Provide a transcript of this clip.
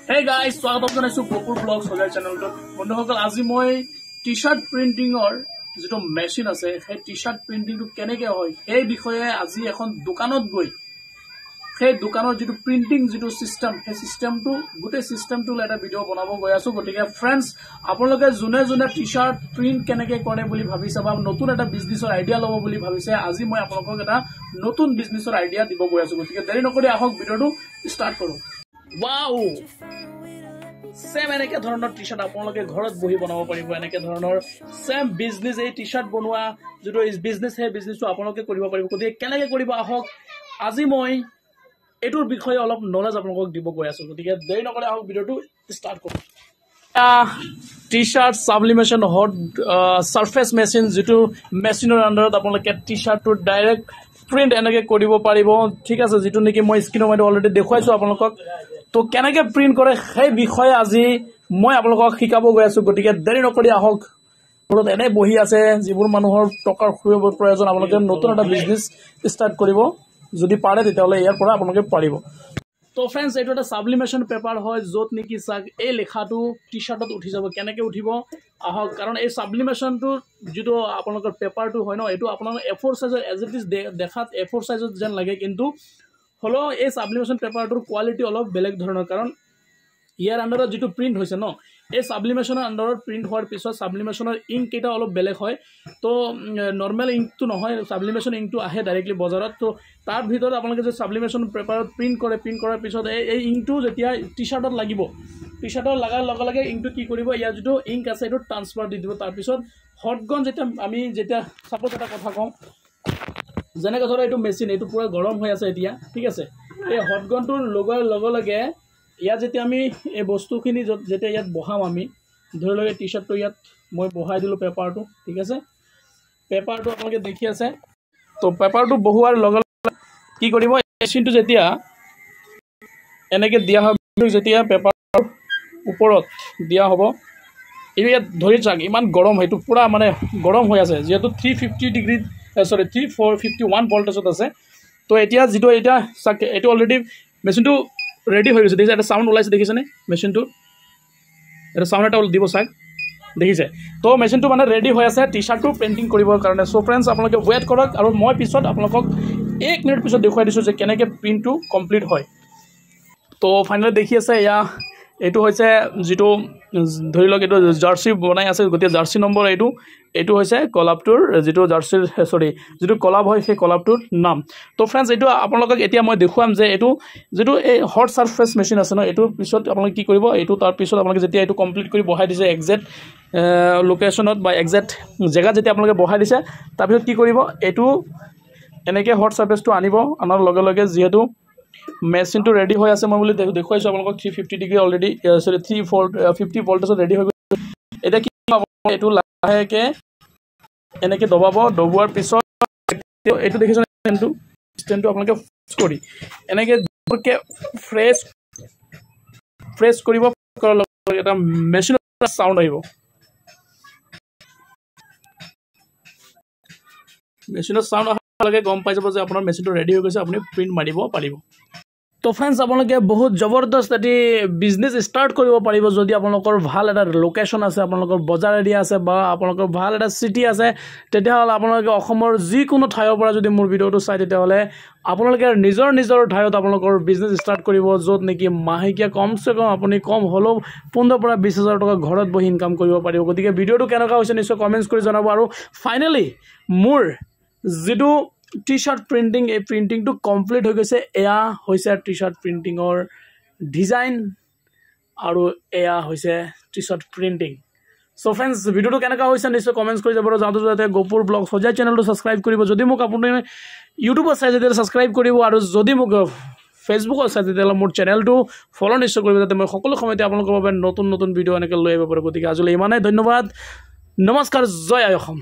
Hey guys, स्वागत जनाइছো Gopur blogs होगार चैनलটো বন্ধুসকল আজি মই টি-শার্ট প্ৰিন্টিংৰ যেটো মেশিন আছে সেই টি-শাৰ্ট প্ৰিন্টিংটো কেনেকৈ হয় এই বিষয়ে আজি এখন দোকানত গৈ সেই দোকানৰ যেটো প্রিন্টিং যেটো সিস্টেম সেই সিস্টেমটো গোটে সিস্টেমটো এটা ভিডিও বনাব গৈ আছো গতিকে फ्रेंड्स আপোনালোকে জুনে জুনে টি-শার্ট প্রিন্ট কেনেকৈ কৰে বুলি ভাবিছে বা নতুন এটা বিজনেছৰ আইডিয়া লব বুলি ভাবিছে আজি মই আপোনালোকক এটা নতুন বিজনেছৰ আইডিয়া দিব গৈ আছো গতিকে দেৰি নকৰি আহক ভিডিওটো স্টাৰ্ট কৰো Wow! Same এনেকে ধৰণৰ টি-শাৰ্ট আপোনালোকে ঘৰত বহি বনাব পাৰিব এনেকে ধৰণৰ সেম বিজনেস এই টি-শাৰ্ট বনোৱা যেটো ইজ বিজনেস হে বিজনেসটো আপোনালোকে কৰিব পাৰিব গতিকে কেনেকৈ কৰিব আহক আজি মই এটোৰ বিষয়ে অলপ নলেজ আপোনালোকক দিব গৈ আছো গতিকে দেৰি নকৰি আহক ভিডিওটো স্টাৰ্ট কৰো T-shirt sublimation hot surface machine যেটো মেশিনৰ আন্ডাৰত আপোনালোকে টি-শাৰ্টটো ডাইৰেক্ট প্ৰিন্ট এনেকে কৰিব পাৰিব ঠিক আছে যেটো নেকি মই স্ক্ৰিনৰ মধ্যে অলৰেডি দেখুৱাইছো আপোনালোকক তো কেনেকৈ প্ৰিন্ট কৰে সেই বিষয়ে আজি মই আপোনালোকক শিকাব গৈ আছো গতিকে দেৰি নকৰি আহক পুৰত এনে বহি আছে যিবোৰ মানুহৰ টকাৰ প্ৰয়োজন আপোনালোকে নতুন এটা বিজনেস স্টাৰ্ট কৰিব যদি পাৰে তেতিয়াহলে ইয়াৰ পৰা আপোনালোকে পাৰিব তো फ्रेंड्स এটো এটা সাবলিমেশন পেপার হয় যত নেকি সাক এই লেখাটো টি-শার্টত উঠি যাব কেনেকৈ উঠিব আহক কাৰণ এই সাবলিমেশনটো যেটো আপোনালোকৰ পেপাৰটো হয় ন এটো আপোনালোকৰ A4 সাইজৰ এজ ইট ইজ দেখাত A4 সাইজত যেন লাগে কিন্তু হলো এই সাবলিমেশন পেপাৰটোৰ কোৱালিটি অলপ বেলেগ ধৰণৰ কাৰণ ইয়াৰ আন্ডাৰত যেটো প্ৰিন্ট হৈছে ন এই সাবলিমেশনৰ আন্ডাৰত প্ৰিন্ট হোৱাৰ পিছত সাবলিমেশনৰ ইংক এটা অলপ বেলেগ হয় তো নৰমাল ইংকটো নহয় সাবলিমেশন ইংকটো আহে ডাইৰেক্টলি বজাৰত তো তাৰ ভিতৰত আপোনালোকে যে সাবলিমেশন পেপাৰত প্ৰিন্ট কৰাৰ পিছত এই ইংকটো যেতিয়া টি-শাৰ্টত লাগিব টি-শাৰ্টৰ লাগাৰ লগে লগে ইংকটো কি কৰিব ইয়াৰ যেটো ইংক আছে এটো ট্ৰান্সফাৰ দি দিব তাৰ পিছত হটগন যেতিয়া সাপোজ এটা কথা কম যেনেকৈ ধৰা এটো মেশিন এটো পুৰা গৰম হৈ আছে এতিয়া ঠিক আছে এই হটগনটোৰ লগাৰ লগে লগে ইয়া যেতিয়া আমি এই বস্তুখিনি যেতিয়া ইয়াত বহাম আমি ধৰি লগে টি-শাৰ্টটো ইয়াত মই বহাই দিলো পেপাৰটো ঠিক আছে পেপাৰটো আপোনালোকে দেখি আছে তো পেপাৰটো বহোৱাৰ লগে কি কৰিব মেশিনটো যেতিয়া এনেকে দিয়া হ'ব যেতিয়া পেপাৰৰ ওপৰত দিয়া হ'ব এই ইয়াত ধৰি যাক ইমান গৰম হেতু পুৰা মানে গৰম হৈ আছে যেহেতু 350 ডিগ্ৰী সৰি 3451 ভোল্টেজত আছে তো এতিয়া যেটো এটা এটো অলৰেডি মেশিনটো ৰেডি হৈ গৈছে দেখিছে এটা সাউন্ড ওলাইছে দেখিছেনে মেশিনটো এটা সাউন্ড এটা দিব চাক দেখিছে তো মেশিনটো মানে ৰেডি হৈ আছে টি-শাৰ্টটো পেইন্টিং কৰিবৰ কাৰণে সো फ्रेंड्स আপোনালোকে ওয়েট কৰক আৰু মই পিছত আপোনালোকক 1 মিনিট পিছত দেখুৱাই দিছো যে কেনেকৈ প্ৰিন্টটো কমপ্লিট হয় তো ফাইনালি দেখি আছে ইয়া এটো হৈছে যেটো ধৰি লওক এটো জাৰ্সি বনাই আছে গতিয়া জাৰ্সি নম্বৰ এটো হৈছে কলাপটোৰ যেটো জাৰ্সিৰ সৰি যেটো কলাপ হয় সেই কলাপটোৰ নাম তো फ्रेंड्स এটো আপোনালোকক এতিয়া মই দেখুৱাম যে এটো যেটো এই হট সাৰফেস মেশিন আছে ন এটো পিছত আপোনালোকে কি কৰিব এটো তাৰ পিছত আপোনালোকে যেতিয়া এটো কমপ্লিট কৰি বহাই দিছে এক্সাক্ট লোকেশনত বা এক্সাক্ট জায়গা যেতিয়া আপোনালোকে বহাই দিছে তাৰ পিছত কি কৰিব এটো এনেকে হট সাৰফেসটো আনিব আনাৰ লগে লগে যেহেতু মেশিনটো ৰেডি হৈ আছে মই বুলি দেখুৱাইছো আপোনালোকক 350 ডিগ্ৰী অলৰেডি সৰি 350 ভোল্টেজত ৰেডি হৈ গৈছে এটা কি এটো লাহেকে এনেকে দবাৱাৰ পিছত এটো দেখিছো ষ্টেণ্ডটো আপোনালোকে কৰি এনেকে ফ্ৰেছ কৰিব কৰাৰ লগে এটা মেশিনৰ সাউন্ড আহিব মেশিনৰ সাউন্ড অহাৰ লগে গম পাই যাব যে আপোনাৰ মেশিনটো ৰেডি হৈ গৈছে আপুনি প্ৰিন্ট মাৰিব পাৰিব তো फ्रेंड्स আপোনালোকে বহুত জবৰদস্ত এটি বিজনেস স্টাৰ্ট কৰিব পাৰিব যদি আপোনালোকৰ ভাল এটা লোকেশন আছে আপোনালোকৰ বজাৰ এৰিয়া আছে বা আপোনালোকৰ ভাল এটা সিটি আছে তেতিয়াহলে আপোনালোকে অসমৰ যিকোনো ঠাইৰ পৰা যদি মোৰ ভিডিওটো চাই তেতিয়াহলে আপোনালোকে নিজৰ ঠাইত আপোনালোকৰ বিজনেস স্টাৰ্ট কৰিব যত নেকি মাহেকীয়া কমসে কম আপুনি কম হলো 15 পৰা 20000 টকা ঘৰত বহি ইনকাম কৰিব পাৰিব গতিকে ভিডিওটো কেনেকুৱা হৈছে নিশ্চয় কমেন্টছ কৰি জনাব আৰু ফাইনালি মোৰ যেটো টি-শাৰ্ট প্ৰিন্টিং এই প্ৰিন্টিংটো কমপ্লিট হৈ গৈছে এয়া হৈছে টি-শাৰ্ট প্ৰিন্টিংৰ ডিজাইন আৰু এয়া হৈছে টি-শাৰ্ট প্ৰিন্টিং সো फ्रेंड्स ভিডিওটো কেনেকুৱা হৈছে নিশ্চয় কমেন্টছ কৰি যাব আৰু যাতে গোপুৰ ব্লগ সজাই চেনেলটো সাবস্ক্ৰাইব কৰিব যদি মোক আপুনি ইউটিউবত চাই তেতিয়া সাবস্ক্ৰাইব কৰিব আৰু যদি মোক ফেসবুকত চাই তেতিয়া মোৰ চেনেলটো ফলো নিশ্চয় কৰিব যাতে মই সকলো সময়তে আপোনালোকৰ বাবে নতুন ভিডিও এনেকৈ লৈ আহিব পাৰো গতিকে আজিলৈ ইমানেই ধন্যবাদ নমস্কাৰ জয় আই অসম